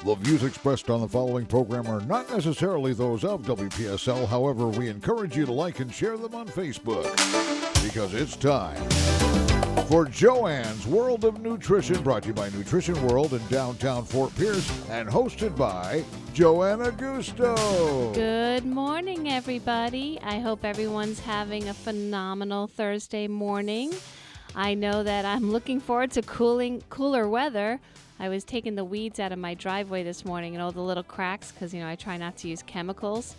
The views expressed on the following program are not necessarily those of WPSL. However, we encourage you to like and share them on Facebook because it's time for Joanne's World of Nutrition, brought to you by Nutrition World in downtown Fort Pierce and hosted by Joanne Augusto. Good morning, everybody. I hope everyone's having a phenomenal Thursday morning. I know that I'm looking forward to cooler weather. I was taking the weeds out of my driveway this morning and all the little cracks because, I try not to use chemicals.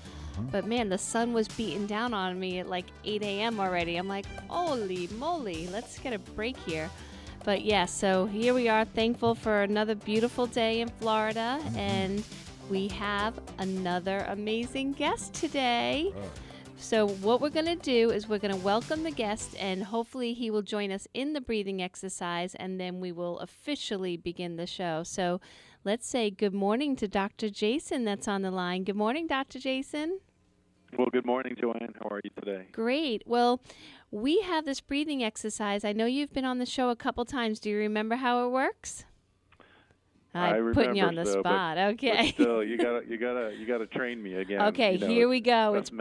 But, man, the sun was beating down on me at like 8 a.m. already. I'm like, holy moly, let's get a break here. But, yeah, so here we are, thankful for another beautiful day in Florida. And we have another amazing guest today. So what we're going to do is we're going to welcome the guest, and hopefully he will join us in the breathing exercise, and then we will officially begin the show. So let's say good morning to Dr. Jason that's on the line. Good morning, Dr. Jason. Well, good morning, Joanne. How are you today? Great. Well, we have this breathing exercise. I know you've been on the show a couple times. Do you remember how it works? I'm putting you on the spot. Okay. But still, you gotta train me again. Okay, here we go. It's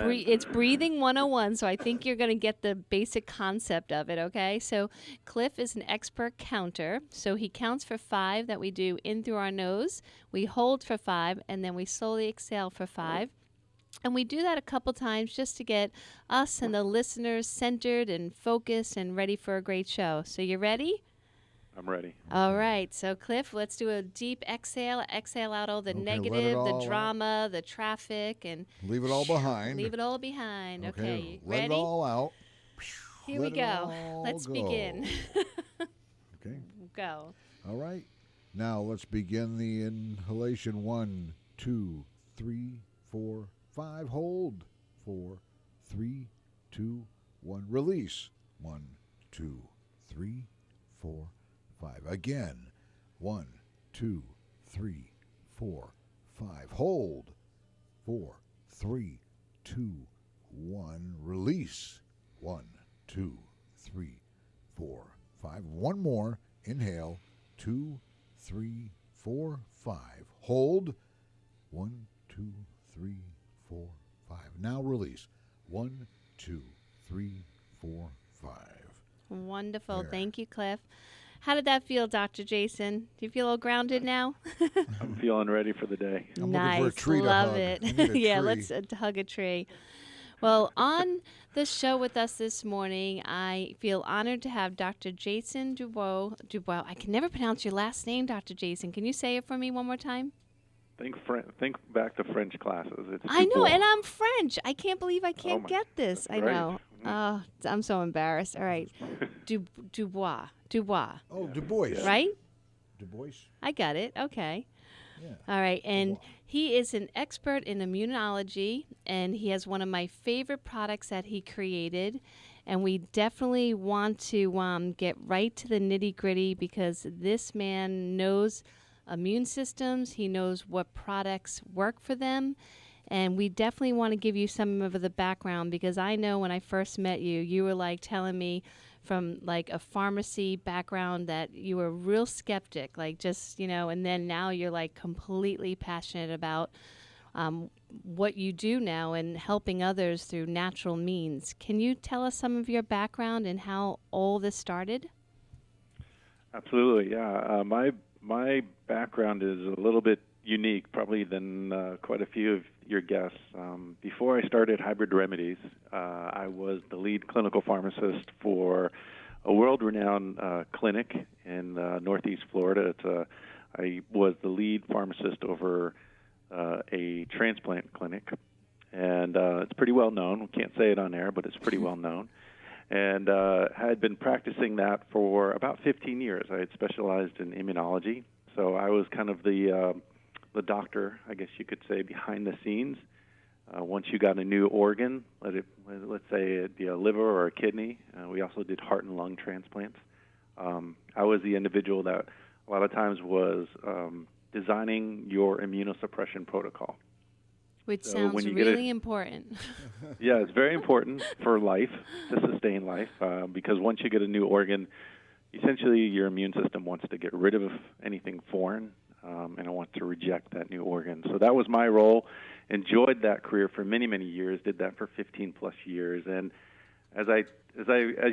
breathing 101, so I think you're going to get the basic concept of it, okay? So Cliff is an expert counter. So he counts for 5 that we do in through our nose. We hold for 5, and then we slowly exhale for 5. And we do that a couple times just to get us and the listeners centered and focused and ready for a great show. So you ready? I'm ready. All right. So, Cliff, let's do a deep exhale. Exhale out all the negative, the drama, the traffic, and leave it all behind. Leave it all behind. Okay. Let ready? it all out. Here we go. Let's begin. Okay. Go. All right. Now let's begin the inhalation. 1, 2, 3, 4, 5. Hold. 4, 3, 2, 1. Release. 1, 2, 3, 4, 5. Again. 1, 2, 3, 4, 5. Hold. 4, 3, 2, 1. Release. 1, 2, 3, 4, 5. One more. Inhale. 2, 3, 4, 5. Hold. 1, 2, 3, 4, 5. Now release. 1, 2, 3, 4, 5. Wonderful. There. Thank you, Cliff. How did that feel, Dr. Jason? Do you feel all grounded now? I'm feeling ready for the day. I'm nice. looking for a tree Love to it. hug. I need a Yeah, tree. let's hug a tree. Well, on the show with us this morning, I feel honored to have Dr. Jason Dubois. I can never pronounce your last name, Dr. Jason. Can you say it for me one more time? Think back to French classes. It's I know, Dubois. and I'm French. I can't believe I can't my- get this. I right. know. Oh, I'm so embarrassed. All right. Dubois. Oh, Dubois. Right? Dubois. I got it. Okay. Yeah. All right. And Dubois. he is an expert in immunology, and he has one of my favorite products that he created. And we definitely want to get right to the nitty-gritty because this man knows immune systems. He knows what products work for them. And we definitely want to give you some of the background because I know when I first met you, you were like telling me from like a pharmacy background that you were a real skeptic, like just, and then now you're like completely passionate about what you do now and helping others through natural means. Can you tell us some of your background and how all this started? Absolutely, yeah. My background is a little bit unique, probably than quite a few of your guests. Before I started Hybrid Remedies, I was the lead clinical pharmacist for a world-renowned clinic in Northeast Florida. I was the lead pharmacist over a transplant clinic, and it's pretty well known. We can't say it on air, but it's pretty well known. And had been practicing that for about 15 years. I had specialized in immunology, so I was kind of the doctor, I guess you could say, behind the scenes. Once you got a new organ, let's say it be a liver or a kidney, we also did heart and lung transplants. I was the individual that a lot of times was designing your immunosuppression protocol. Which sounds really important. Yeah, it's very important for life, to sustain life, because once you get a new organ, essentially your immune system wants to get rid of anything foreign and I want to reject that new organ. So that was my role. Enjoyed that career for many, many years. Did that for 15 plus years. And as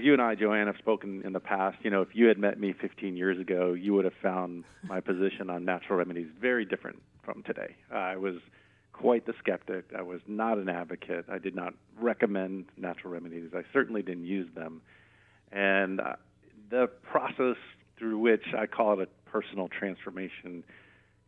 you and I, Joanne, have spoken in the past, if you had met me 15 years ago, you would have found my position on natural remedies very different from today. I was quite the skeptic. I was not an advocate. I did not recommend natural remedies. I certainly didn't use them. And the process through which I call it a personal transformation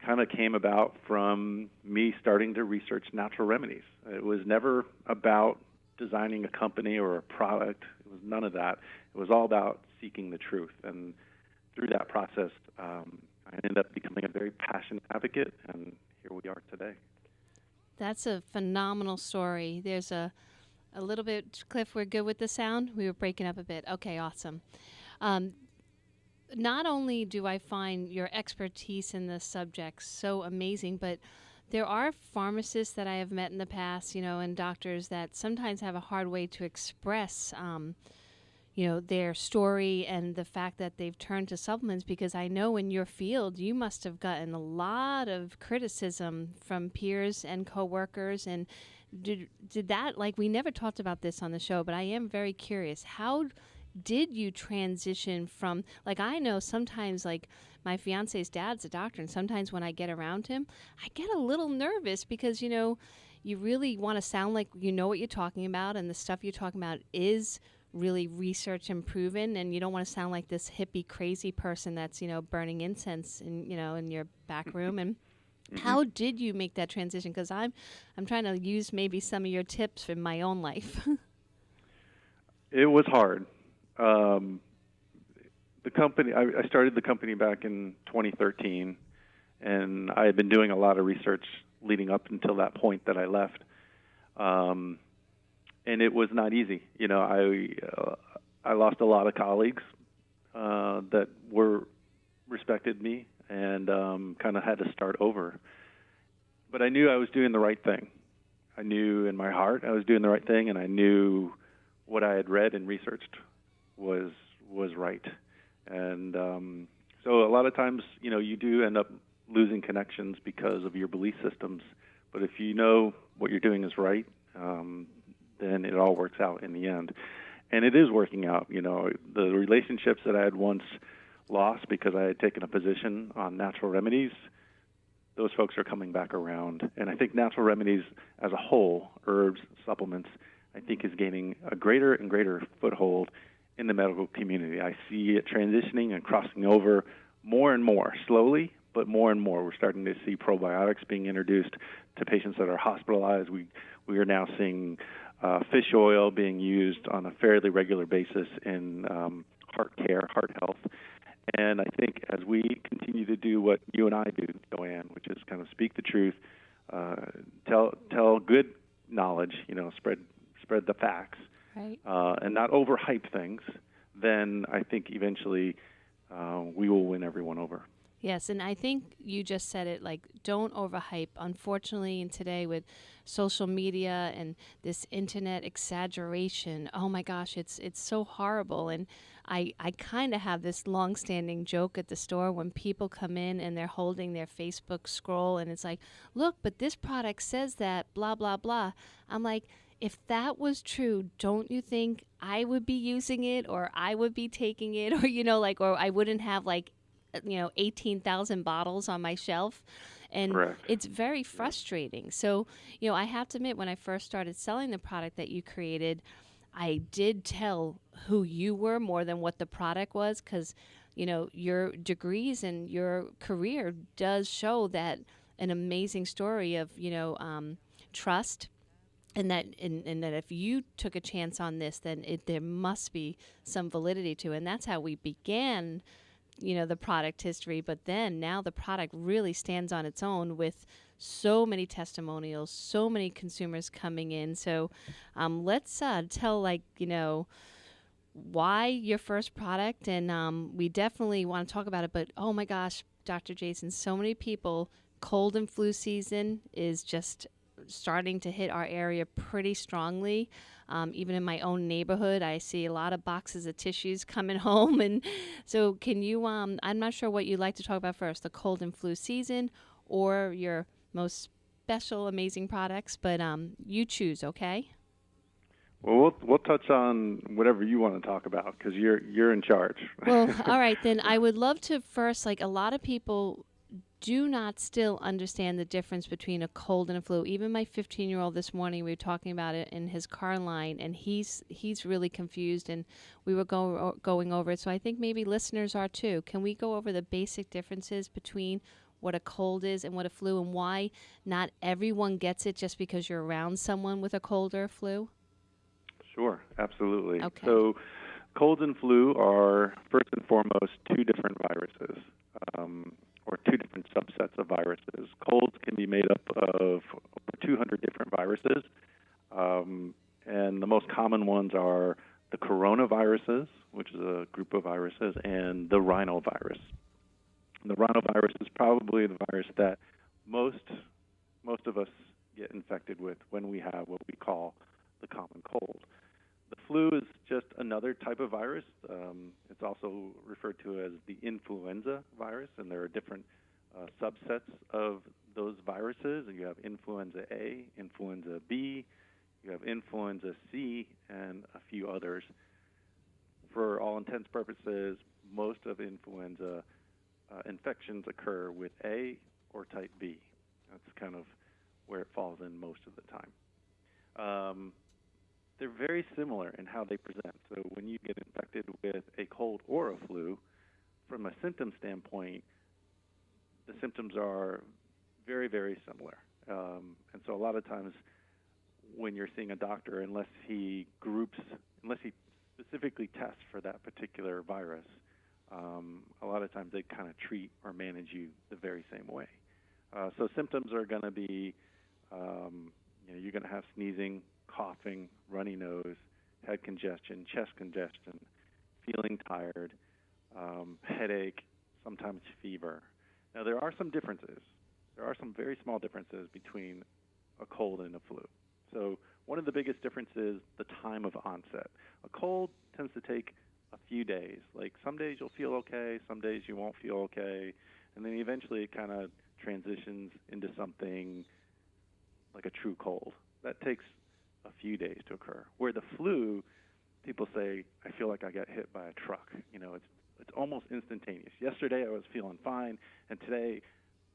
kind of came about from me starting to research natural remedies. It was never about designing a company or a product. It was none of that. It was all about seeking the truth. And through that process, I ended up becoming a very passionate advocate, and here we are today. That's a phenomenal story. There's a little bit, Cliff, we're good with the sound? We were breaking up a bit. Okay, awesome. Not only do I find your expertise in this subject so amazing, but there are pharmacists that I have met in the past, and doctors that sometimes have a hard way to express, their story and the fact that they've turned to supplements, because I know in your field you must have gotten a lot of criticism from peers and coworkers. And did that, we never talked about this on the show, but I am very curious. How did you transition from, I know sometimes, my fiance's dad's a doctor, and sometimes when I get around him, I get a little nervous because, you really want to sound like you know what you're talking about, and the stuff you're talking about is really research and proven, and you don't want to sound like this hippie crazy person that's, burning incense in your back room. And how did you make that transition? Because I'm trying to use maybe some of your tips in my own life. It was hard. The company, I started the company back in 2013, and I had been doing a lot of research leading up until that point that I left. And it was not easy. I lost a lot of colleagues that respected me and kind of had to start over. But I knew I was doing the right thing. I knew in my heart I was doing the right thing, and I knew what I had read and researched was right. And so a lot of times, you do end up losing connections because of your belief systems. But if you know what you're doing is right, then it all works out in the end. And it is working out. The relationships that I had once lost because I had taken a position on natural remedies, those folks are coming back around. And I think natural remedies as a whole, herbs, supplements, I think is gaining a greater and greater foothold in the medical community. I see it transitioning and crossing over more and more, slowly, but more and more. We're starting to see probiotics being introduced to patients that are hospitalized. We are now seeing fish oil being used on a fairly regular basis in heart care, heart health. And I think as we continue to do what you and I do, Joanne, which is kind of speak the truth, tell good knowledge, spread the facts, right, and not overhype things, then I think eventually we will win everyone over. Yes, and I think you just said it, don't overhype. Unfortunately, today with social media and this internet exaggeration, oh my gosh, it's so horrible. And I kind of have this long-standing joke at the store when people come in and they're holding their Facebook scroll, and it's like, look, but this product says that, blah, blah, blah. I'm like, if that was true, don't you think I would be using it, or I would be taking it, or, or I wouldn't have 18,000 bottles on my shelf? And correct, it's very frustrating. So, I have to admit, when I first started selling the product that you created, I did tell who you were more than what the product was, because, your degrees and your career does show that an amazing story of, trust. And that if you took a chance on this, then there must be some validity to it. And that's how we began, the product history. But then now the product really stands on its own with so many testimonials, so many consumers coming in. So let's tell, why your first product. And we definitely want to talk about it. But, oh, my gosh, Dr. Jason, so many people, cold and flu season is just starting to hit our area pretty strongly. Even in my own neighborhood, I see a lot of boxes of tissues coming home. And so can you, I'm not sure what you'd like to talk about first, the cold and flu season or your most special, amazing products, but you choose, okay? Well, we'll touch on whatever you want to talk about because you're in charge. Well, all right, then I would love to first, like a lot of people do not still understand the difference between a cold and a flu. Even my 15-year-old this morning, we were talking about it in his car line, and he's really confused, and we were going over it. So I think maybe listeners are too. Can we go over the basic differences between what a cold is and what a flu, and why not everyone gets it just because you're around someone with a cold or a flu? Sure, absolutely. Okay. So colds and flu are, first and foremost, two different viruses, or two different subsets of viruses. Colds can be made up of over 200 different viruses, and the most common ones are the coronaviruses, which is a group of viruses, and the rhinovirus. And the rhinovirus is probably the virus that most of us get infected with when we have what we call the common cold. The flu is just another type of virus. It's also referred to as the influenza virus, and there are different subsets of those viruses. You have influenza A, influenza B, you have influenza C, and a few others. For all intents and purposes, most of influenza infections occur with A or type B. That's kind of where it falls in most of the time. They're very similar in how they present. So when you get infected with a cold or a flu, from a symptom standpoint, the symptoms are very, very similar. And so a lot of times when you're seeing a doctor, unless he specifically tests for that particular virus, a lot of times they kind of treat or manage you the very same way. So symptoms are going to be, you're going to have sneezing, coughing, runny nose, head congestion, chest congestion, feeling tired, headache, sometimes fever. Now, there are some differences. There are some very small differences between a cold and a flu. So one of the biggest differences is the time of onset. A cold tends to take a few days. Like some days you'll feel okay, some days you won't feel okay, and then eventually it kind of transitions into something like a true cold. That takes a few days to occur. Where the flu, people say, I feel like I got hit by a truck. It's almost instantaneous. Yesterday I was feeling fine, and today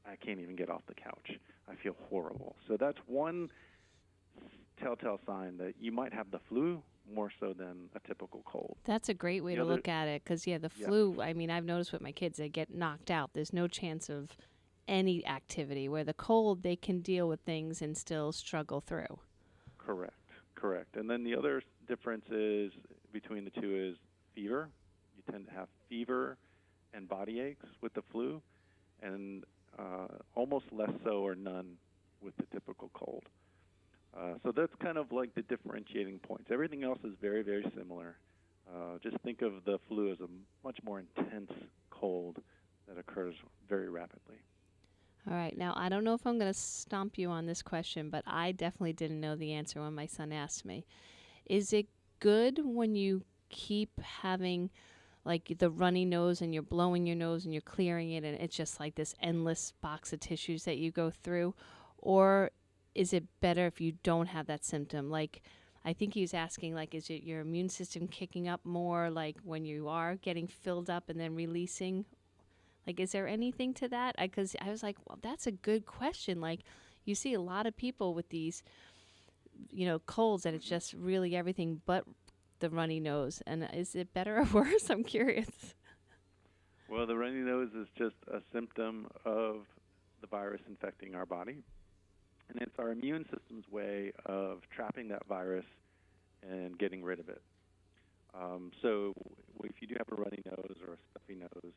I can't even get off the couch. I feel horrible. So that's one telltale sign that you might have the flu more so than a typical cold. That's a great way to look at it because, the flu, I mean, I've noticed with my kids, they get knocked out. There's no chance of any activity, where the cold, they can deal with things and still struggle through. Correct. And then the other difference is between the two is fever. You tend to have fever and body aches with the flu, and almost less so or none with the typical cold. So that's kind of like the differentiating points. Everything else is very, very similar. Just think of the flu as a much more intense cold that occurs very rapidly. All right. Now, I don't know if I'm going to stomp you on this question, but I definitely didn't know the answer when my son asked me. Is it good when you keep having like the runny nose and you're blowing your nose and you're clearing it and it's just like this endless box of tissues that you go through? Or is it better if you don't have that symptom? Like, I think he was asking, like, is it your immune system kicking up more, like when you are getting filled up and then releasing? Like, is there anything to that? Because I was like, well, that's a good question. Like, you see a lot of people with these, colds, and it's just really everything but the runny nose. And is it better or worse? I'm curious. Well, the runny nose is just a symptom of the virus infecting our body. And it's our immune system's way of trapping that virus and getting rid of it. So if you do have a runny nose or a stuffy nose,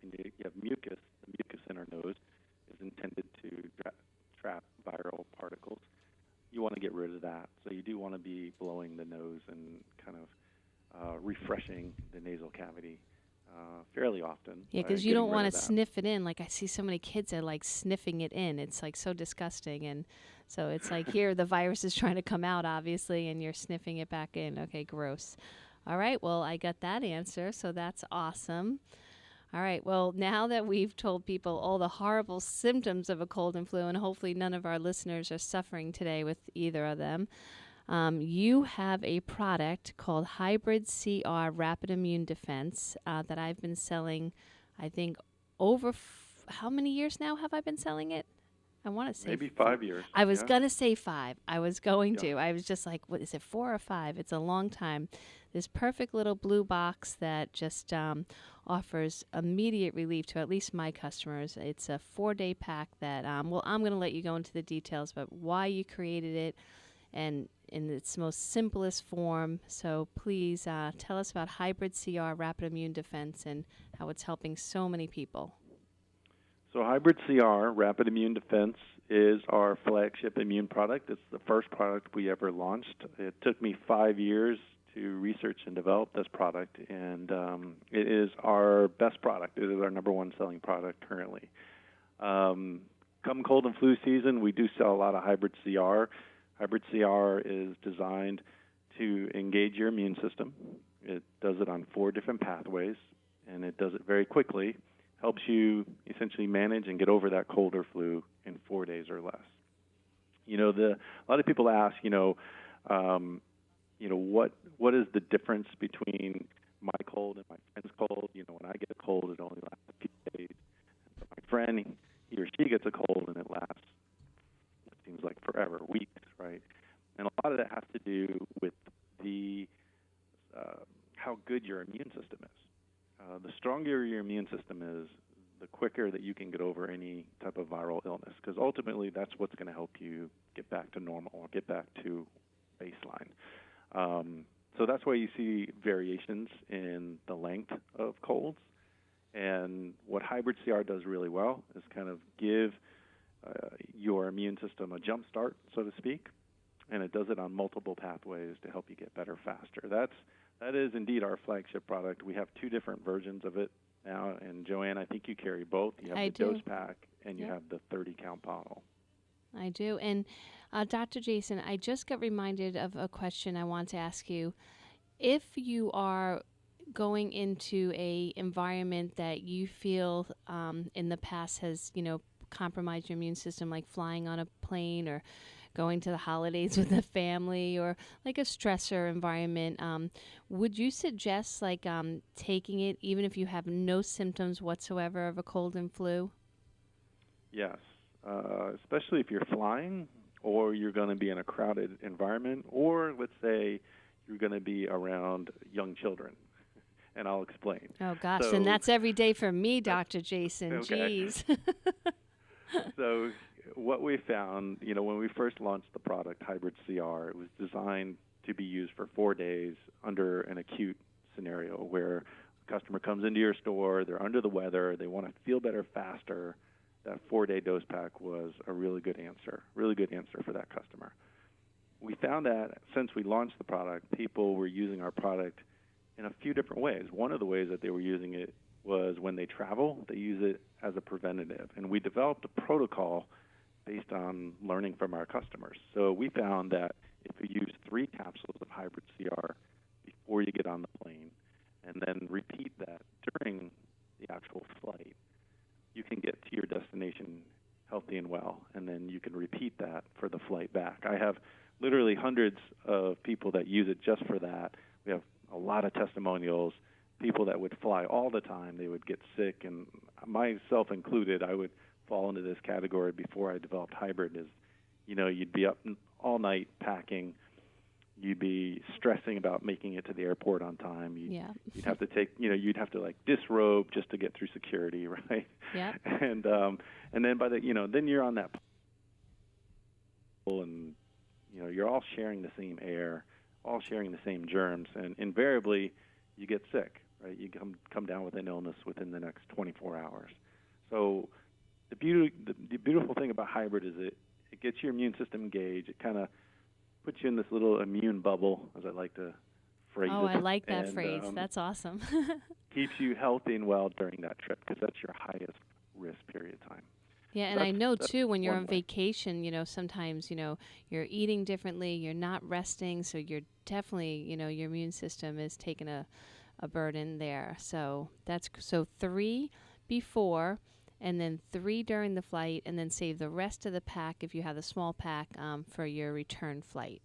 and you have mucus, the mucus in our nose is intended to trap viral particles. You want to get rid of that. So you do want to be blowing the nose and kind of refreshing the nasal cavity fairly often. Yeah, because you don't want to sniff it in. Like I see so many kids that like sniffing it in. It's like so disgusting. And so it's like here the virus is trying to come out, obviously, and you're sniffing it back in. Okay, gross. All right, well, I got that answer, so that's awesome. All right, well, now that we've told people all the horrible symptoms of a cold and flu, and hopefully none of our listeners are suffering today with either of them, you have a product called Hybrid CR Rapid Immune Defense that I've been selling, I think, over how many years now have I been selling it? I want to say maybe 5 years. I was going to say 5. I was going to. I was just like, what is it, 4 or 5? It's a long time. This perfect little blue box that just offers immediate relief to at least my customers. It's a 4-day pack that, well, I'm going to let you go into the details about why you created it and in its most simplest form. So please tell us about Hybrid CR Rapid Immune Defense and how it's helping so many people. So Hybrid CR, Rapid Immune Defense, is our flagship immune product. It's the first product we ever launched. It took me 5 years to research and develop this product, and it is our best product. It is our number one selling product currently. Come cold and flu season, we do sell a lot of Hybrid CR. Hybrid CR is designed to engage your immune system. It does it on 4 different pathways, and it does it very quickly. Helps you essentially manage and get over that cold or flu in 4 days or less. A lot of people ask, what is the difference between my cold and my friend's cold? When I get a cold, it only lasts a few days. But my friend, he or she gets a cold, and it lasts, it seems like forever, weeks, right? And a lot of that has to do with the how good your immune system is. The stronger your immune system is, the quicker that you can get over any type of viral illness, because ultimately that's what's going to help you get back to normal or get back to baseline. So that's why you see variations in the length of colds. And what Hybrid CR does really well is kind of give your immune system a jump start, so to speak, and it does it on multiple pathways to help you get better faster. That is indeed our flagship product. We have 2 different versions of it now, and Joanne, I think you carry both. You have the dose pack, and you have the 30-count bottle. I do. And Dr. Jason, I just got reminded of a question I want to ask you. If you are going into a environment that you feel in the past has, compromised your immune system, like flying on a plane or going to the holidays with the family or like a stressor environment, would you suggest taking it even if you have no symptoms whatsoever of a cold and flu? Yes, especially if you're flying or you're going to be in a crowded environment, or let's say you're going to be around young children. And I'll explain. Oh, gosh, and that's every day for me, Dr. Jason. Okay. Jeez. So what we found, when we first launched the product, Hybrid CR, it was designed to be used for 4 days under an acute scenario where a customer comes into your store, they're under the weather, they want to feel better faster. That 4-day dose pack was a really good answer for that customer. We found that since we launched the product, people were using our product in a few different ways. One of the ways that they were using it was when they travel, they use it as a preventative. And we developed a protocol based on learning from our customers. So we found that if you use 3 capsules of Hybrid CR before you get on the plane, and then repeat that during the actual flight, you can get to your destination healthy and well, and then you can repeat that for the flight back. I have literally hundreds of people that use it just for that. We have a lot of testimonials, people that would fly all the time. They would get sick, and myself included, I would fall into this category before I developed Hybrid. You'd be up all night packing. You'd be stressing about making it to the airport on time. You'd have to disrobe just to get through security, right? Yeah. And then then you're on that pool, and you're all sharing the same air, all sharing the same germs, and invariably you get sick, right? You come down with an illness within the next 24 hours. So the beautiful thing about Hybrid is it gets your immune system engaged. It kind of puts you in this little immune bubble, as I like to phrase Oh, I it. like that And phrase. That's awesome. keeps you healthy and well during that trip because that's your highest risk period of time. Yeah, So and I know that's too when you're one on way. vacation, sometimes, you're eating differently, you're not resting, so you're definitely, your immune system is taking a burden there. So so 3 before, and then 3 during the flight, and then save the rest of the pack if you have the small pack for your return flight.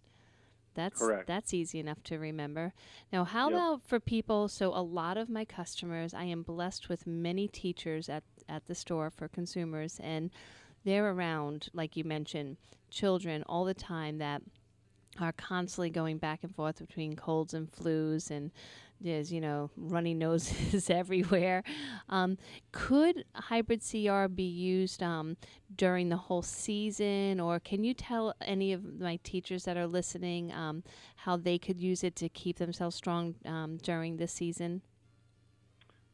Correct. That's easy enough to remember. Now, how Yep. about for people? So, a lot of my customers, I am blessed with many teachers at the store for consumers, and they're around, like you mentioned, children all the time that are constantly going back and forth between colds and flus, and there's runny noses everywhere. um, could hybrid CR be used during the whole season, or can you tell any of my teachers that are listening how they could use it to keep themselves strong during this season?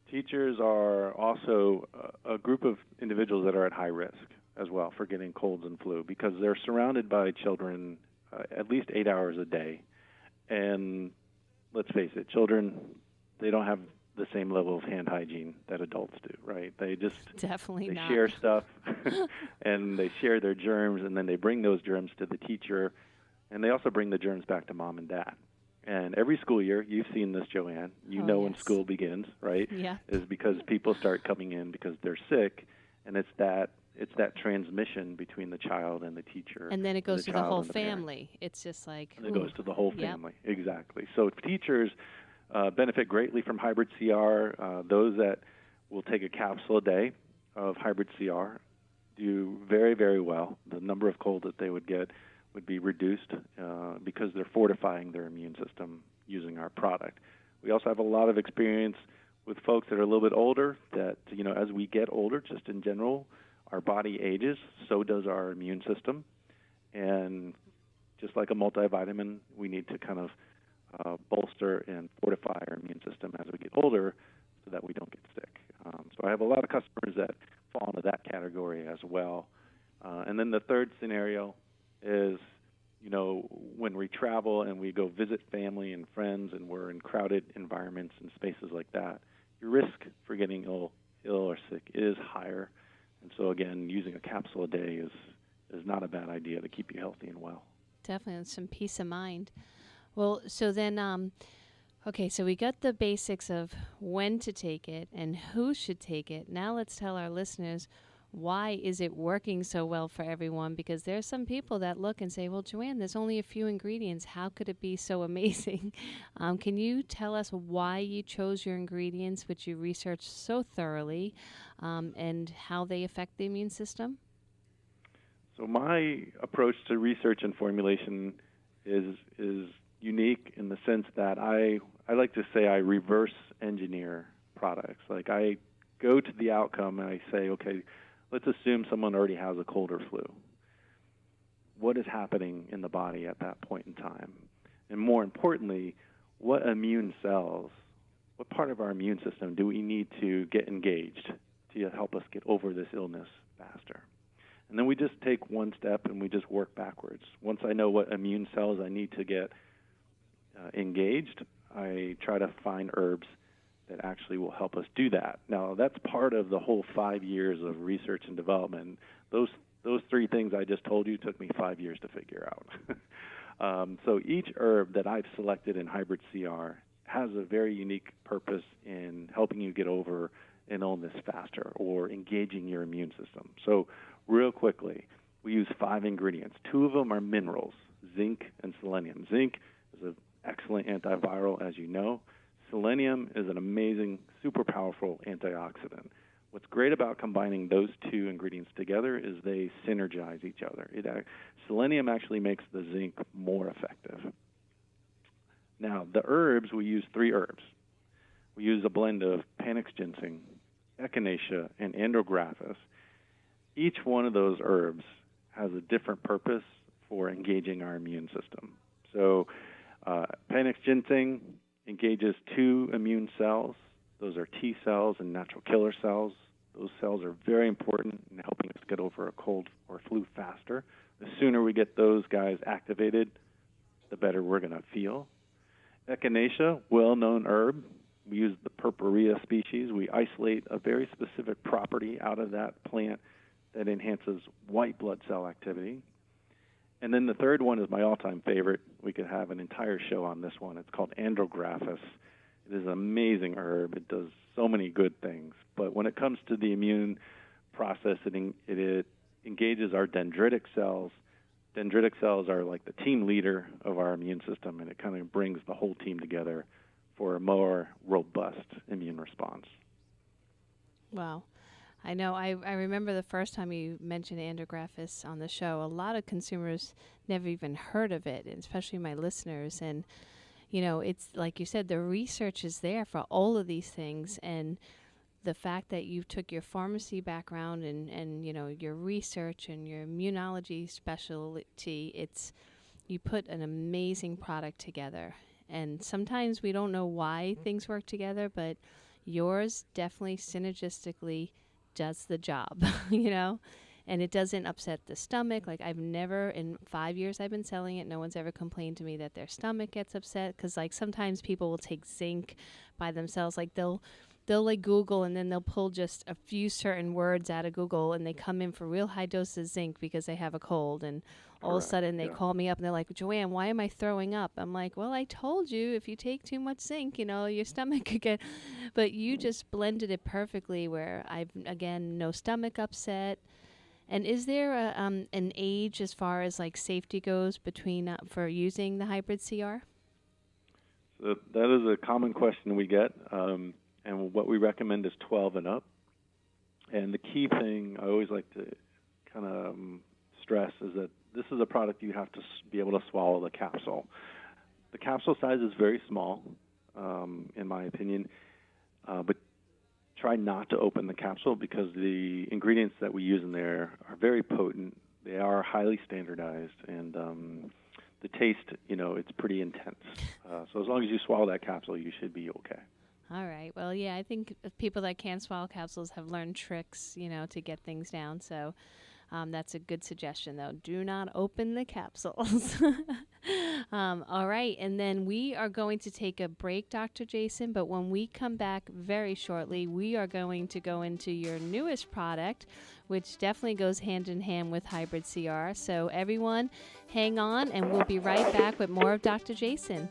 Teachers are also a group of individuals that are at high risk as well for getting colds and flu because they're surrounded by children at least 8 hours a day. And let's face it, children, they don't have the same level of hand hygiene that adults do, right? They Definitely not. share stuff and they share their germs, and then they bring those germs to the teacher, and they also bring the germs back to mom and dad. And every school year, you've seen this, Joanne, when Yes. school begins, right? Yeah. Is because people start coming in because they're sick, and it's that transmission between the child and the teacher. And then it goes to the child whole and the parent. family. It's just like, And it goes to the whole Yep. family. Exactly. So teachers benefit greatly from hybrid CR. Those that will take a capsule a day of hybrid CR do very, very well. The number of colds that they would get would be reduced because they're fortifying their immune system using our product. We also have a lot of experience with folks that are a little bit older that, as we get older, just in general, our body ages, so does our immune system. And just like a multivitamin, we need to kind of bolster and fortify our immune system as we get older so that we don't get sick. So I have a lot of customers that fall into that category as well. And then the third scenario is, when we travel and we go visit family and friends and we're in crowded environments and spaces like that, your risk for getting ill or sick is higher. And so, again, using a capsule a day is not a bad idea to keep you healthy and well. Definitely, some peace of mind. Well, so then, okay, so we got the basics of when to take it and who should take it. Now let's tell our listeners, why is it working so well for everyone? Because there's some people that look and say, well, Joanne, there's only a few ingredients. How could it be so amazing? Can you tell us why you chose your ingredients, which you researched so thoroughly, and how they affect the immune system? So my approach to research and formulation is unique in the sense that I like to say I reverse engineer products. Like I go to the outcome and I say, okay, let's assume someone already has a cold or flu. What is happening in the body at that point in time? And more importantly, what immune cells, what part of our immune system do we need to get engaged to help us get over this illness faster? And then we just take one step and we just work backwards. Once I know what immune cells I need to get engaged, I try to find herbs that actually will help us do that. Now, that's part of the whole 5 years of research and development. Those 3 things I just told you took me 5 years to figure out. So each herb that I've selected in hybrid CR has a very unique purpose in helping you get over an illness faster or engaging your immune system. So real quickly, we use 5 ingredients. 2 of them are minerals, zinc and selenium. Zinc is an excellent antiviral, as you know. Selenium is an amazing, super powerful antioxidant. What's great about combining those 2 ingredients together is they synergize each other. Selenium actually makes the zinc more effective. Now, the herbs, we use 3 herbs. We use a blend of Panax ginseng, echinacea, and andrographis. Each one of those herbs has a different purpose for engaging our immune system. So Panax ginseng engages 2 immune cells. Those are T cells and natural killer cells. Those cells are very important in helping us get over a cold or flu faster. The sooner we get those guys activated, the better we're going to feel. Echinacea, well-known herb. We use the Purpurea species. We isolate a very specific property out of that plant that enhances white blood cell activity. And then the third one is my all-time favorite. We could have an entire show on this one. It's called Andrographis. It is an amazing herb. It does so many good things. But when it comes to the immune process, it engages our dendritic cells. Dendritic cells are like the team leader of our immune system, and it kind of brings the whole team together for a more robust immune response. Wow. I know. I remember the first time you mentioned Andrographis on the show, a lot of consumers never even heard of it, and especially my listeners. And, you know, it's like you said, the research is there for all of these things. And the fact that you took your pharmacy background and you know, your research and your immunology specialty, you put an amazing product together. And sometimes we don't know why things work together, but yours definitely synergistically does the job, you know, and it doesn't upset the stomach. Like, I've never, in 5 years I've been selling it, no one's ever complained to me that their stomach gets upset. Because like sometimes people will take zinc by themselves, like they'll like Google and then they'll pull just a few certain words out of Google and they come in for real high doses of zinc because they have a cold, and all of a sudden they call me up and they're like, Joanne, why am I throwing up? I'm like, well, I told you if you take too much zinc, you know, your stomach could get, but you just blended it perfectly where again, no stomach upset. And is there an age as far as like safety goes between for using the hybrid CR? So that is a common question we get. And what we recommend is 12 and up. And the key thing I always like to kind of stress is that this is a product you have to be able to swallow the capsule. The capsule size is very small, in my opinion, but try not to open the capsule because the ingredients that we use in there are very potent. They are highly standardized, and the taste, you know, it's pretty intense. So as long as you swallow that capsule, you should be okay. All right. Well, yeah, I think people that can't swallow capsules have learned tricks, you know, to get things down. So that's a good suggestion, though. Do not open the capsules. All right. And then we are going to take a break, Dr. Jason. But when we come back very shortly, we are going to go into your newest product, which definitely goes hand in hand with hybrid CR. So everyone, hang on, and we'll be right back with more of Dr. Jason.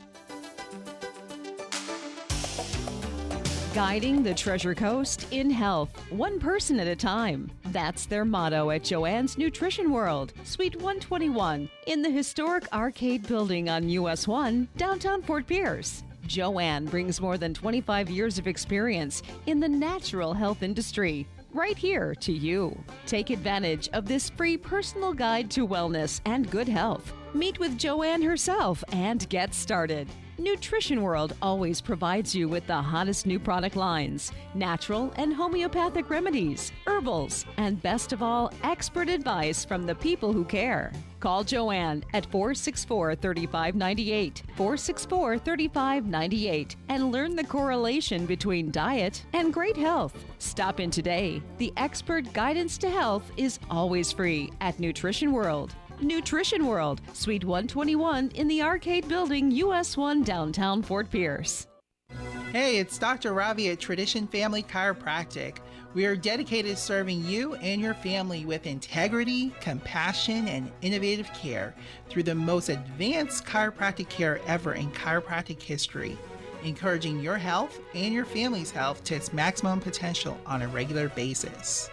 Guiding the Treasure Coast in health, one person at a time. That's their motto at Joanne's Nutrition World, Suite 121, in the historic Arcade Building on US 1, downtown Fort Pierce. Joanne brings more than 25 years of experience in the natural health industry, right here to you. Take advantage of this free personal guide to wellness and good health. Meet with Joanne herself and get started. Nutrition World always provides you with the hottest new product lines, natural and homeopathic remedies, herbals, and best of all, expert advice from the people who care. Call Joanne at 464-3598, 464-3598, and learn the correlation between diet and great health. Stop in today. The expert guidance to health is always free at Nutrition World. Nutrition World, Suite 121 in the Arcade Building, US 1, downtown Fort Pierce. Hey, it's Dr. Ravi at Tradition Family Chiropractic. We are dedicated to serving you and your family with integrity, compassion, and innovative care through the most advanced chiropractic care ever in chiropractic history, encouraging your health and your family's health to its maximum potential on a regular basis.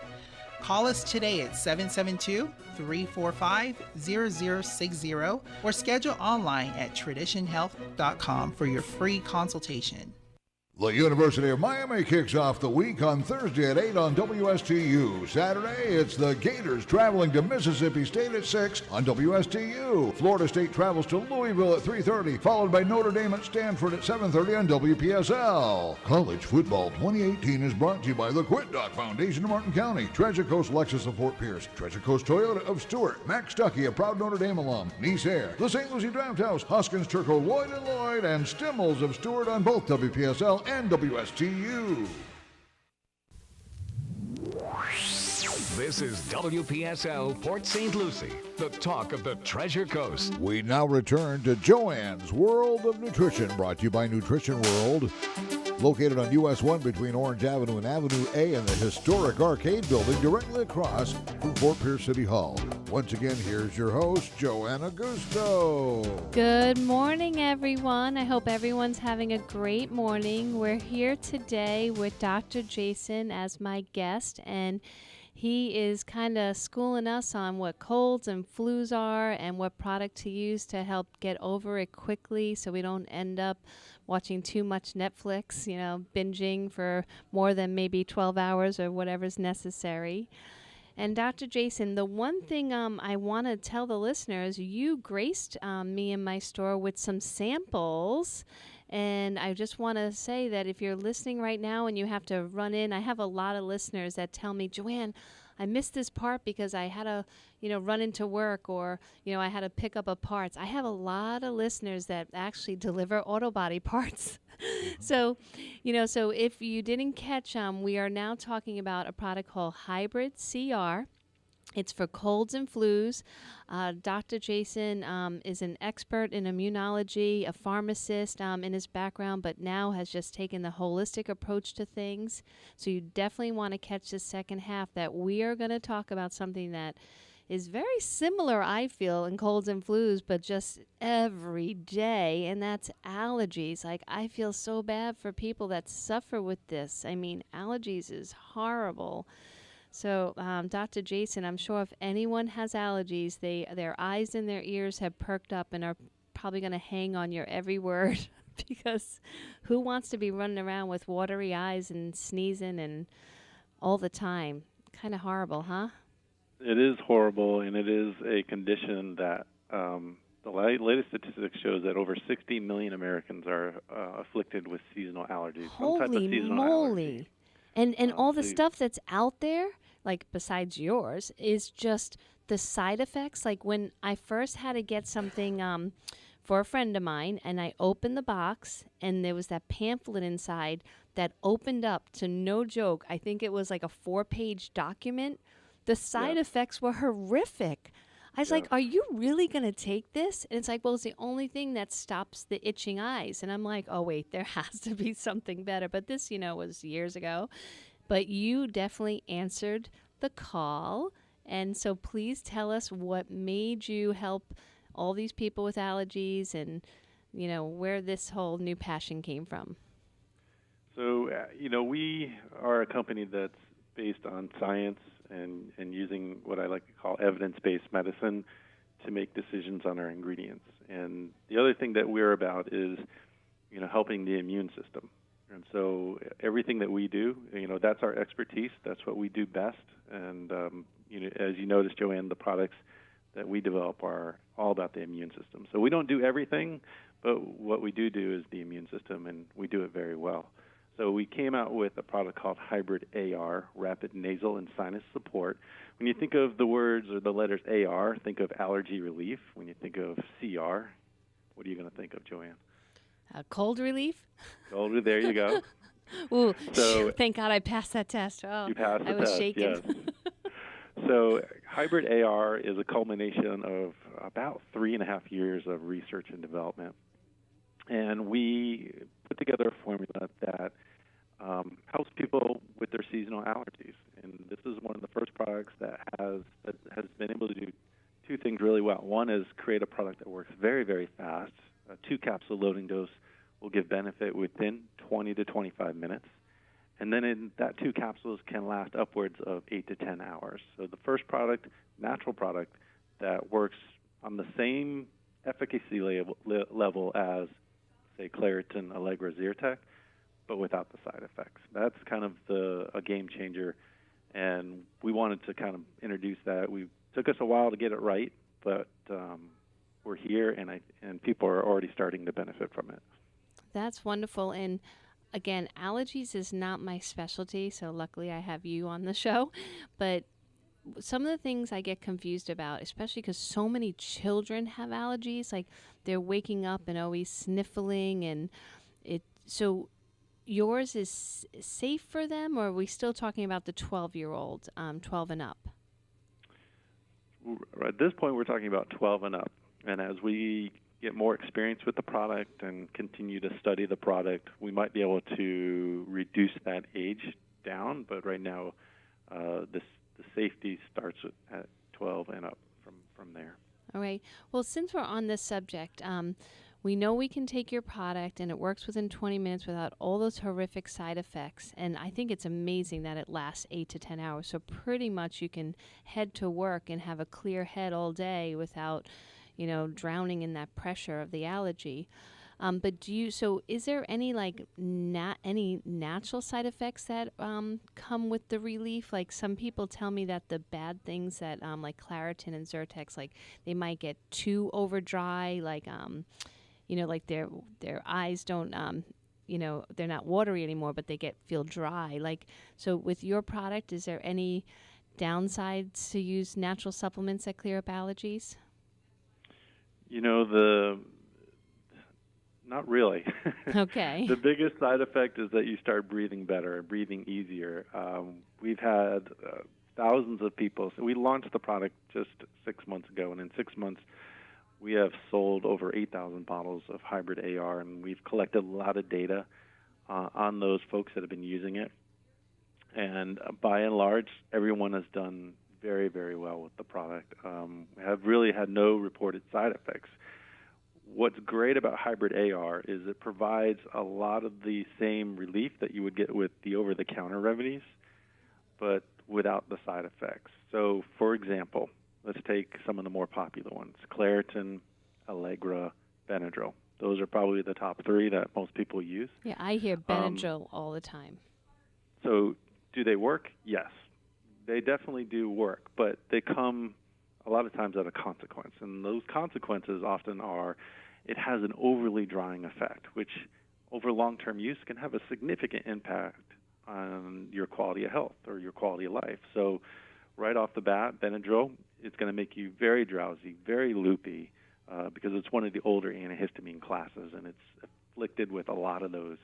Call us today at 772-345-0060 or schedule online at traditionhealth.com for your free consultation. The University of Miami kicks off the week on Thursday at 8 on WSTU. Saturday, it's the Gators traveling to Mississippi State at 6 on WSTU. Florida State travels to Louisville at 3:30, followed by Notre Dame at Stanford at 7:30 on WPSL. College Football 2018 is brought to you by the Quit Doc Foundation of Martin County, Treasure Coast Lexus of Fort Pierce, Treasure Coast Toyota of Stewart, Max Stuckey, a proud Notre Dame alum, Nice Air, the St. Lucie Draft House, Hoskins Turco, Lloyd & Lloyd, and Stimmels of Stewart on both WPSL and WSTU. This is WPSL Port St. Lucie, the talk of the Treasure Coast. We now return to Joanne's World of Nutrition, brought to you by Nutrition World, located on US 1 between Orange Avenue and Avenue A in the historic Arcade Building directly across from Fort Pierce City Hall. Once again, here's your host, Joanne Augusto. Good morning, everyone. I hope everyone's having a great morning. We're here today with Dr. Jason as my guest, and he is kind of schooling us on what colds and flus are and what product to use to help get over it quickly so we don't end up watching too much Netflix, binging for more than maybe 12 hours or whatever's necessary. And Dr. Jason, the one thing I want to tell the listeners, you graced me in my store with some samples. And I just want to say that if you're listening right now and you have to run in, I have a lot of listeners that tell me, Joanne, I missed this part because I had to, run into work, or, I had to pick up a parts. I have a lot of listeners that actually deliver auto body parts. So if you didn't catch, we are now talking about a product called Hybrid CR. It's for colds and flus. Dr. Jason is an expert in immunology, a pharmacist in his background, but now has just taken the holistic approach to things. So you definitely want to catch the second half, that we are going to talk about something that is very similar, I feel, in colds and flus, but just every day, and that's allergies. Like, I feel so bad for people that suffer with this. I mean, allergies is horrible. So, Dr. Jason, I'm sure if anyone has allergies, their eyes and their ears have perked up and are probably going to hang on your every word because who wants to be running around with watery eyes and sneezing and all the time? Kind of horrible, huh? It is horrible, and it is a condition that the latest statistics shows that over 60 million Americans are afflicted with seasonal allergies. Holy moly. And all the stuff that's out there, like besides yours, is just the side effects. Like when I first had to get something for a friend of mine, and I opened the box, and there was that pamphlet inside that opened up to, no joke, I think it was like a 4-page document. The side effects were horrific. I was like, are you really going to take this? And it's like, well, it's the only thing that stops the itching eyes. And I'm like, oh, wait, there has to be something better. But this, was years ago. But you definitely answered the call. And so please tell us what made you help all these people with allergies and, where this whole new passion came from. So, we are a company that's based on science and using what I like to call evidence-based medicine to make decisions on our ingredients. And the other thing that we're about is, helping the immune system. And so everything that we do, that's our expertise. That's what we do best. And, as you noticed, Joanne, the products that we develop are all about the immune system. So we don't do everything, but what we do is the immune system, and we do it very well. So we came out with a product called Hybrid AR, Rapid Nasal and Sinus Support. When you think of the words or the letters AR, think of allergy relief. When you think of CR, what are you going to think of, Joanne? Cold relief? Cold, there you go. Ooh, so, thank God I passed that test. Oh, you passed the I was test, shaking. Yes. So Hybrid AR is a culmination of about 3.5 years of research and development. And we put together a formula that helps people with their seasonal allergies. And this is one of the first products that has been able to do two things really well. One is create a product that works very, very fast. A 2-capsule loading dose will give benefit within 20 to 25 minutes. And then in that 2 capsules can last upwards of 8 to 10 hours. So the first product, natural product, that works on the same efficacy level as, say, Claritin, Allegra, Zyrtec, but without the side effects. That's kind of a game changer, and we wanted to kind of introduce that. We took us a while to get it right, but we're here, and people are already starting to benefit from it. That's wonderful. And again, allergies is not my specialty, so luckily I have you on the show. But some of the things I get confused about, especially because so many children have allergies, like they're waking up and always sniffling, and so yours is safe for them, or are we still talking about the 12-year-old, 12 and up? At this point, we're talking about 12 and up. And as we get more experience with the product and continue to study the product, we might be able to reduce that age down. But right now, the safety starts at 12 and up from there. All right. Well, since we're on this subject, we know we can take your product and it works within 20 minutes without all those horrific side effects. And I think it's amazing that it lasts 8 to 10 hours. So pretty much you can head to work and have a clear head all day without, drowning in that pressure of the allergy. But is there any any natural side effects that come with the relief? Like some people tell me that the bad things that like Claritin and Zyrtex, like they might get too over dry, like like their eyes don't they're not watery anymore, but they feel dry. Like, so with your product, is there any downsides to use natural supplements that clear up allergies? Not really. Okay. The biggest side effect is that you start breathing better, breathing easier. We've had thousands of people. So we launched the product just 6 months ago, and in 6 months, we have sold over 8,000 bottles of hybrid AR, and we've collected a lot of data on those folks that have been using it. And by and large, everyone has done very, very well with the product. Have really had no reported side effects. What's great about hybrid AR is it provides a lot of the same relief that you would get with the over-the-counter remedies, but without the side effects. So, for example, let's take some of the more popular ones: Claritin, Allegra, Benadryl. Those are probably the top three that most people use. Yeah, I hear Benadryl all the time. So, do they work? Yes. They definitely do work, but they come a lot of times at a consequence. And those consequences often are it has an overly drying effect, which over long-term use can have a significant impact on your quality of health or your quality of life. So right off the bat, Benadryl, it's going to make you very drowsy, very loopy, because it's one of the older antihistamine classes, and it's afflicted with a lot of those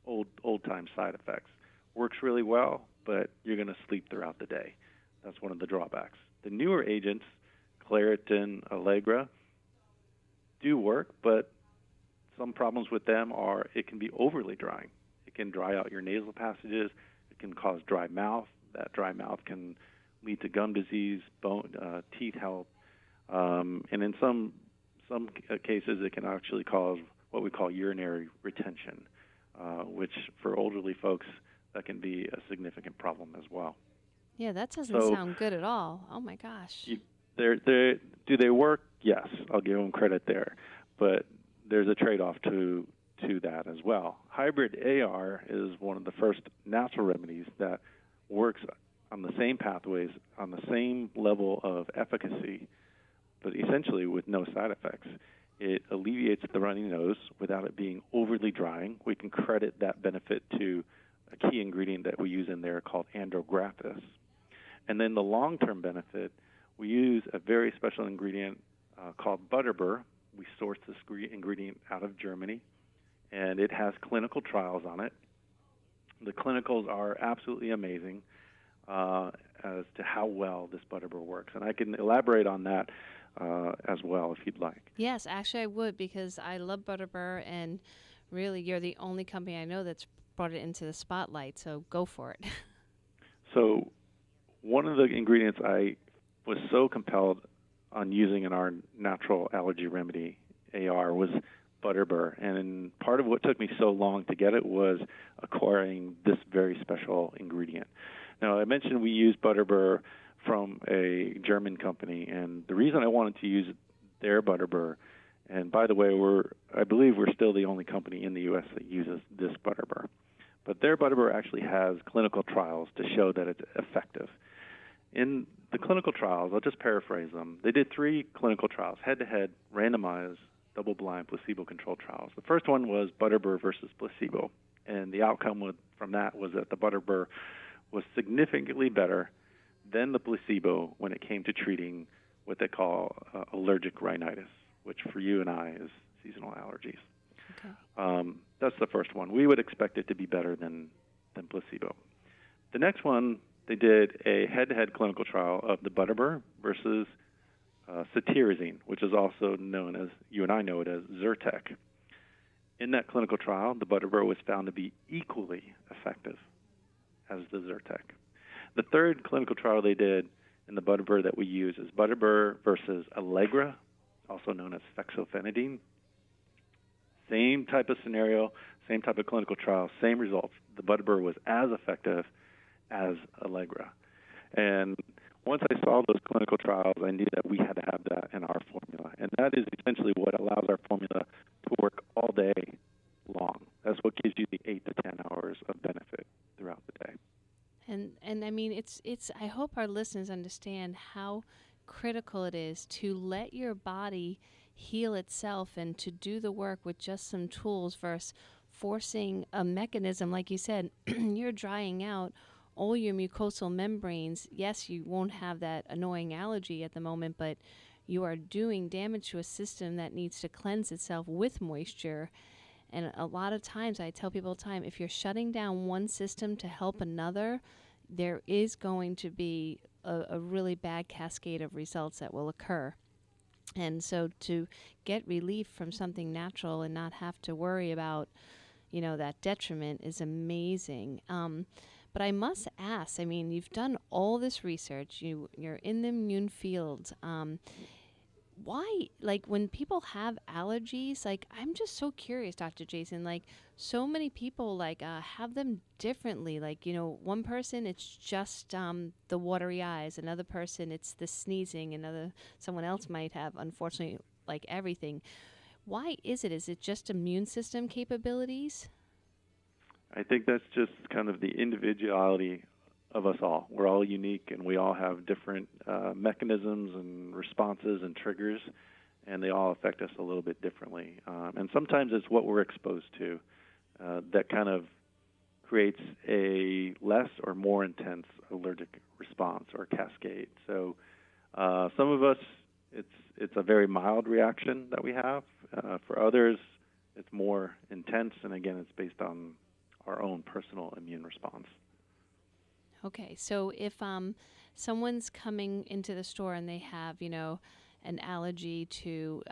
old-time side effects. Works really well, but you're going to sleep throughout the day. That's one of the drawbacks. The newer agents, Claritin, Allegra, do work, but some problems with them are it can be overly drying. It can dry out your nasal passages. It can cause dry mouth. That dry mouth can lead to gum disease, teeth health, and in some cases it can actually cause what we call urinary retention, which for elderly folks that can be a significant problem as well. Yeah, that doesn't sound good at all. Oh my gosh. Do they work? Yes, I'll give them credit there, but there's a trade-off to that as well. Hybrid AR is one of the first natural remedies that works on the same pathways, on the same level of efficacy, but essentially with no side effects. It alleviates the runny nose without it being overly drying. We can credit that benefit to a key ingredient that we use in there called andrographis. And then the long-term benefit, we use a very special ingredient called butterbur. We source this ingredient out of Germany, and it has clinical trials on it. The clinicals are absolutely amazing as to how well this butterbur works. And I can elaborate on that as well if you'd like. Yes, actually I would, because I love butterbur, and really you're the only company I know that's brought it into the spotlight, so go for it. So one of the ingredients I was so compelled on using in our natural allergy remedy, AR, was butterbur. And part of what took me so long to get it was acquiring this very special ingredient. Now, I mentioned we use butterbur from a German company, and the reason I wanted to use their butterbur, and by the way, I believe we're still the only company in the U.S. that uses this butterbur, but their butterbur actually has clinical trials to show that it's effective. In the clinical trials, I'll just paraphrase them. They did 3 clinical trials, head-to-head, randomized, double-blind, placebo-controlled trials. The first one was butterbur versus placebo, and the outcome from that was that the butterbur was significantly better than the placebo when it came to treating what they call allergic rhinitis, which for you and I is seasonal allergies. Okay. That's the first one. We would expect it to be better than placebo. The next one, they did a head-to-head clinical trial of the butterbur versus cetirizine, which is also known as, you and I know it as Zyrtec. In that clinical trial, the butterbur was found to be equally effective as the Zyrtec. The third clinical trial they did in the butterbur that we use is butterbur versus Allegra, also known as fexofenadine. Same type of scenario, same type of clinical trial, same results. The butterbur was as effective as Allegra. And once I saw those clinical trials, I knew that we had to have that in our formula. And that is essentially what allows our formula to work all day long. That's what gives you the 8 to 10 hours of benefit throughout the day. And I mean, it's I hope our listeners understand how critical it is to let your body heal itself and to do the work with just some tools versus forcing a mechanism. Like you said, you're drying out all your mucosal membranes. Yes, you won't have that annoying allergy at the moment, but you are doing damage to a system that needs to cleanse itself with moisture. And a lot of times, I tell people all the time, if you're shutting down one system to help another, there is going to be a really bad cascade of results that will occur. And so to get relief from something natural and not have to worry about, that detriment is amazing. But I must ask, I mean, you've done all this research, you're in the immune field. Why, like, when people have allergies, like, I'm just so curious, Dr. Jason, like, so many people, like, have them differently. Like, one person, it's just the watery eyes. Another person, it's the sneezing. Someone else might have, unfortunately, like, everything. Why is it? Is it just immune system capabilities? I think that's just kind of the individuality of us all. We're all unique, and we all have different mechanisms and responses and triggers, and they all affect us a little bit differently. And sometimes it's what we're exposed to that kind of creates a less or more intense allergic response or cascade. So some of us, it's a very mild reaction that we have. For others, it's more intense, and again, it's based on our own personal immune response. Okay, so if someone's coming into the store and they have, an allergy to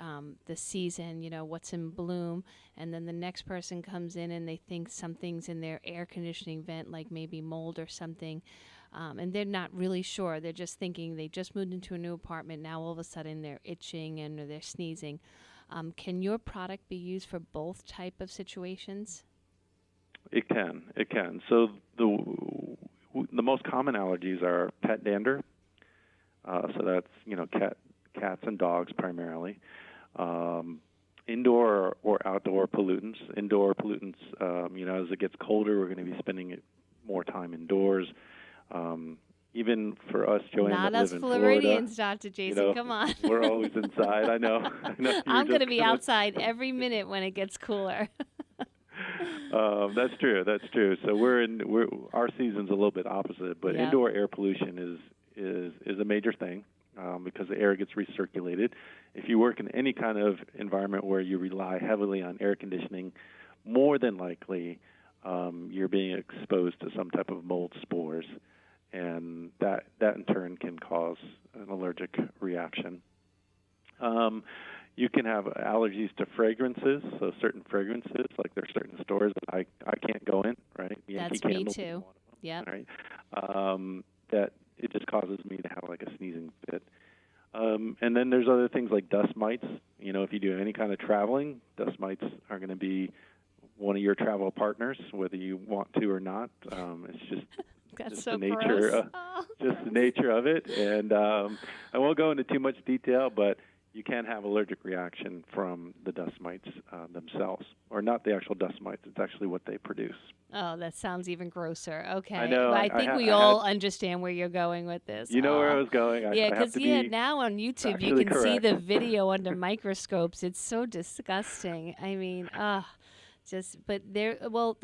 the season, what's in bloom, and then the next person comes in and they think something's in their air conditioning vent, like maybe mold or something, and they're not really sure. They're just thinking they just moved into a new apartment. Now all of a sudden they're itching and they're sneezing. Can your product be used for both type of situations? It can. So the most common allergies are pet dander. So that's, cats and dogs primarily. Indoor or outdoor pollutants. Indoor pollutants, as it gets colder, we're going to be spending more time indoors. Even for us, Joanne, Not that us live in Floridians, Florida, Dr. Jason, come on. We're always inside. I know. I'm going to be outside every minute when it gets cooler. That's true. So our season's a little bit opposite, but indoor air pollution is a major thing because the air gets recirculated. If you work in any kind of environment where you rely heavily on air conditioning, more than likely you're being exposed to some type of mold spores, and that in turn can cause an allergic reaction. You can have allergies to fragrances, so certain fragrances, like there's certain stores that I can't go in, right? That's me too. Yeah. Right. That it just causes me to have like a sneezing fit. And then there's other things like dust mites. If you do any kind of traveling, dust mites are going to be one of your travel partners, whether you want to or not. It's just That's just so the nature, just the nature of it. And I won't go into too much detail, but you can have allergic reaction from the dust mites themselves, or not the actual dust mites. It's actually what they produce. Oh, that sounds even grosser. Okay. I know. Well, I think we all understand where you're going with this. You know where I was going. Yeah, because now on YouTube you can see the video under microscopes. It's so disgusting. I mean, the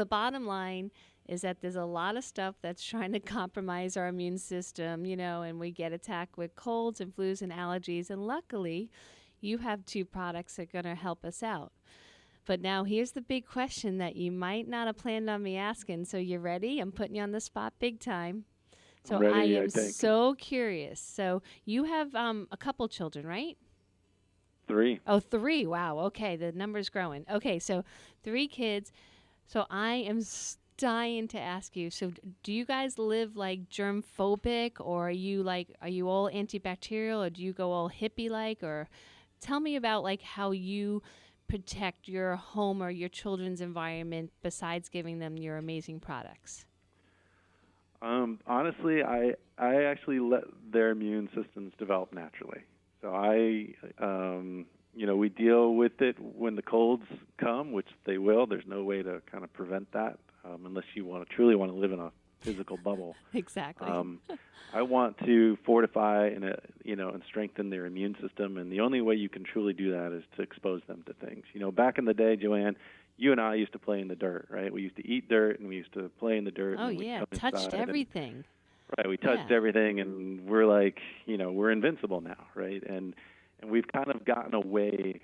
bottom line is that there's a lot of stuff that's trying to compromise our immune system, and we get attacked with colds and flus and allergies. And luckily, you have two products that are going to help us out. But now here's the big question that you might not have planned on me asking. So you ready? I'm putting you on the spot big time. So Ready, I I am think. so curious. So you have a couple children, right? 3. Oh, 3. Wow. Okay. The number's growing. Okay. So 3 kids. So I am dying to ask you. So do you guys live like germ phobic, or are you all antibacterial, or do you go all hippie like, or tell me about like how you protect your home or your children's environment besides giving them your amazing products. Honestly, I actually let their immune systems develop naturally. So we deal with it when the colds come, which they will. There's no way to kind of prevent that unless you truly want to live in a physical bubble. Exactly. I want to fortify and strengthen their immune system, and the only way you can truly do that is to expose them to things. Back in the day, Joanne, you and I used to play in the dirt, right? We used to eat dirt, and we used to play in the dirt. Oh, and we'd yeah, come touched inside everything. Right, we touched everything, and we're like, we're invincible now, right? And we've kind of gotten away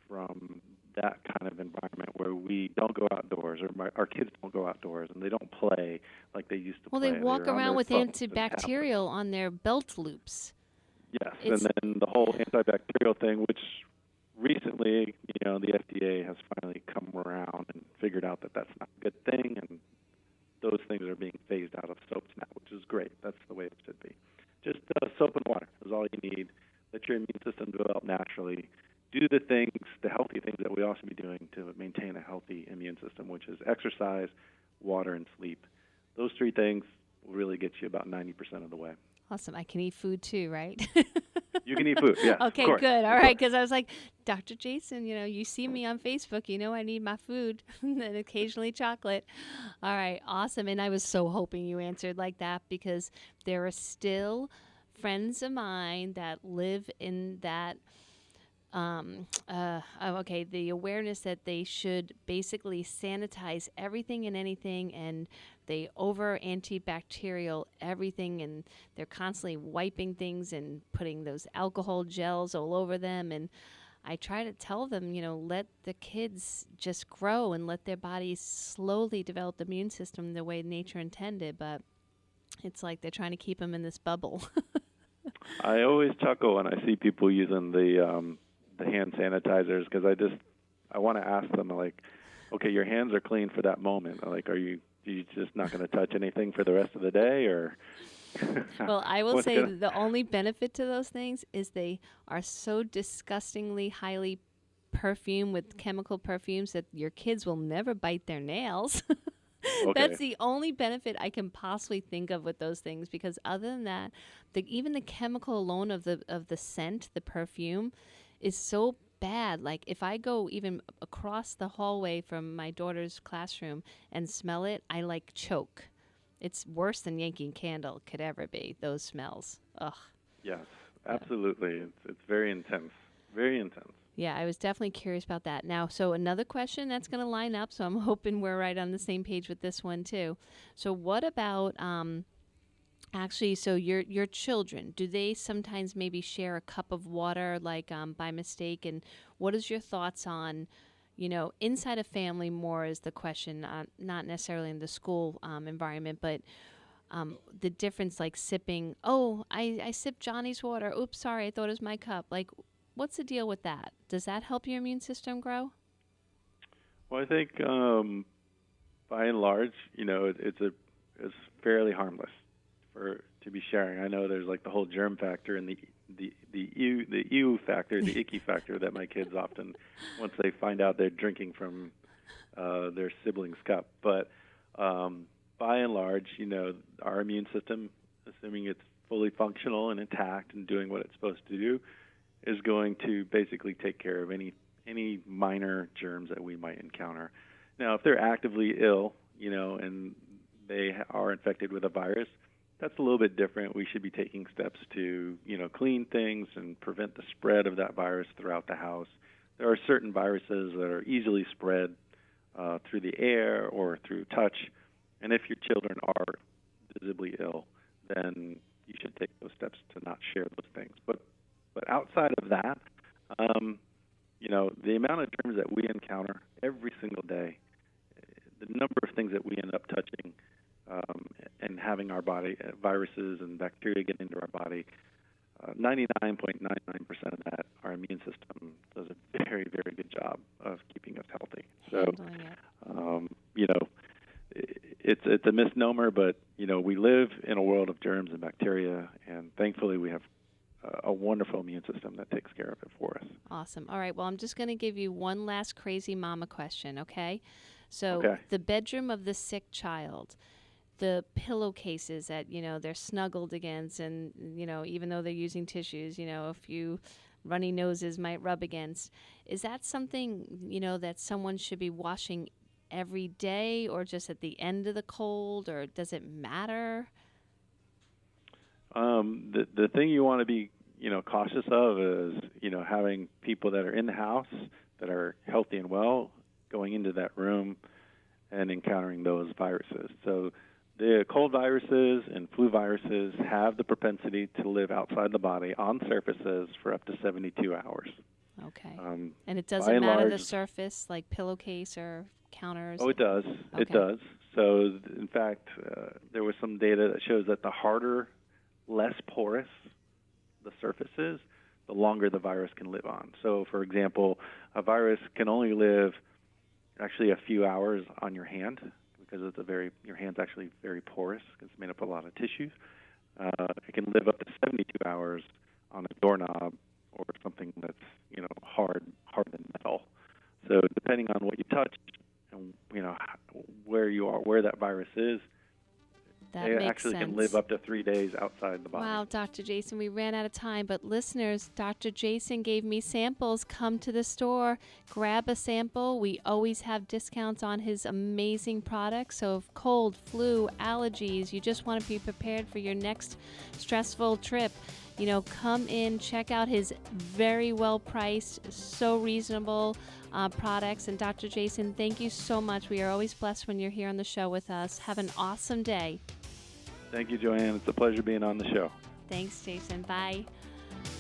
from that kind of environment where we don't go outdoors, or our kids don't go outdoors, and they don't play like they used to Well, play. they walk They're on around their with phones and antibacterial on their belt loops. Yes, and then the whole antibacterial thing, which recently, the FDA has finally come around and figured out that that's not a good thing, and those things are being phased out of soaps now, which is great. That's the way it should be. Just soap and water is all you need. Let your immune system develop naturally. Do the things, the healthy things that we all should be doing to maintain a healthy immune system, which is exercise, water, and sleep. Those 3 things will really get you about 90% of the way. Awesome. I can eat food too, right? You can eat food, yeah. Okay, good. All right, because I was like, Dr. Jason, you see me on Facebook, I need my food and occasionally chocolate. All right, awesome. And I was so hoping you answered like that, because there are still friends of mine that live in that the awareness that they should basically sanitize everything and anything, and they over antibacterial everything, and they're constantly wiping things and putting those alcohol gels all over them. And I try to tell them, let the kids just grow and let their bodies slowly develop the immune system the way nature intended, but it's like they're trying to keep them in this bubble. I always chuckle when I see people using the hand sanitizers, because I want to ask them, like, okay, your hands are clean for that moment. Like, are you just not going to touch anything for the rest of the day, or? Well, I will say the only benefit to those things is they are so disgustingly highly perfumed with chemical perfumes that your kids will never bite their nails. Okay. That's the only benefit I can possibly think of with those things, because other than that, even the chemical alone of the scent, the perfume, is so bad. Like, if I go even across the hallway from my daughter's classroom and smell it, I like choke. It's worse than Yankee Candle could ever be, those smells. Ugh. Yes, absolutely. It's very intense. Very intense. Yeah, I was definitely curious about that. Now, so another question that's going to line up, so I'm hoping we're right on the same page with this one too. So what about so your children, do they sometimes maybe share a cup of water, like by mistake? And what is your thoughts on, inside a family more is the question, not necessarily in the school environment, but the difference, like sipping, I sipped Johnny's water. Oops, sorry, I thought it was my cup. Like, what's the deal with that? Does that help your immune system grow? Well, I think by and large, it's fairly harmless to be sharing. I know there's like the whole germ factor and the ew factor, the icky factor that my kids often, once they find out they're drinking from their sibling's cup. But by and large, our immune system, assuming it's fully functional and intact and doing what it's supposed to do, is going to basically take care of any minor germs that we might encounter. Now, if they're actively ill, and they are infected with a virus, that's a little bit different. We should be taking steps to, clean things and prevent the spread of that virus throughout the house. There are certain viruses that are easily spread through the air or through touch, and if your children are visibly ill, then you should take those steps to not share those things. But outside of that, the amount of germs that we encounter viruses and bacteria get into our body, 99.99% of that, our immune system does a very, very good job of keeping us healthy. So, Handling it. you know, it's a misnomer, but, you know, we live in a world of germs and bacteria, and thankfully we have a wonderful immune system that takes care of it for us. Awesome. All right. Well, I'm just going to give you one last crazy mama question, okay? So Okay. the bedroom of the sick child, the pillowcases that, you know, they're snuggled against, and, you know, even though they're using tissues, you know, a few runny noses might rub against. Is that something, you know, that someone should be washing every day, or just at the end of the cold, or does it matter? The thing you want to be, you know, cautious of is, you know, having people that are in the house that are healthy and well going into that room and encountering those viruses. So the cold viruses and flu viruses have the propensity to live outside the body on surfaces for up to 72 hours. Okay. Um, And it by doesn't and matter the large- surface, like pillowcase or counters? Oh, it does. It Okay. does. So, in fact, there was some data that shows that the harder, less porous the surface is, the longer the virus can live on. So, for example, a virus can only live actually a few hours on your hand because your hand's actually very porous. It's made up of a lot of tissues. It can live up to 72 hours on a doorknob or something that's, you know, hard than metal. So, depending on what you touch and, you know, where you are, where that virus is, That they makes actually sense. can live up to 3 days outside the body. Wow, Dr. Jason, we ran out of time, but listeners, Dr. Jason gave me samples. Come to the store, grab a sample. We always have discounts on his amazing products. So if cold, flu, allergies, you just want to be prepared for your next stressful trip, you know, come in, check out his very well priced, so reasonable products. And Dr. Jason, thank you so much. We are always blessed when you're here on the show with us. Have an awesome day. Thank you, Joanne. It's a pleasure being on the show. Thanks, Jason. Bye.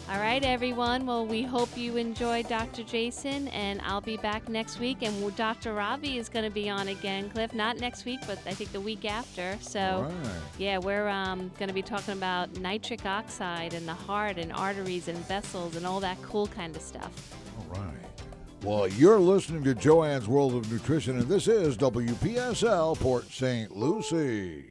All right, everyone. Well, we hope you enjoyed Dr. Jason, and I'll be back next week. And Dr. Ravi is going to be on again, Cliff. Not next week, but I think the week after. So, All right. yeah, we're going to be talking about nitric oxide and the heart and arteries and vessels and all that cool kind of stuff. All right. Well, you're listening to Joanne's World of Nutrition, and this is WPSL Port St. Lucie.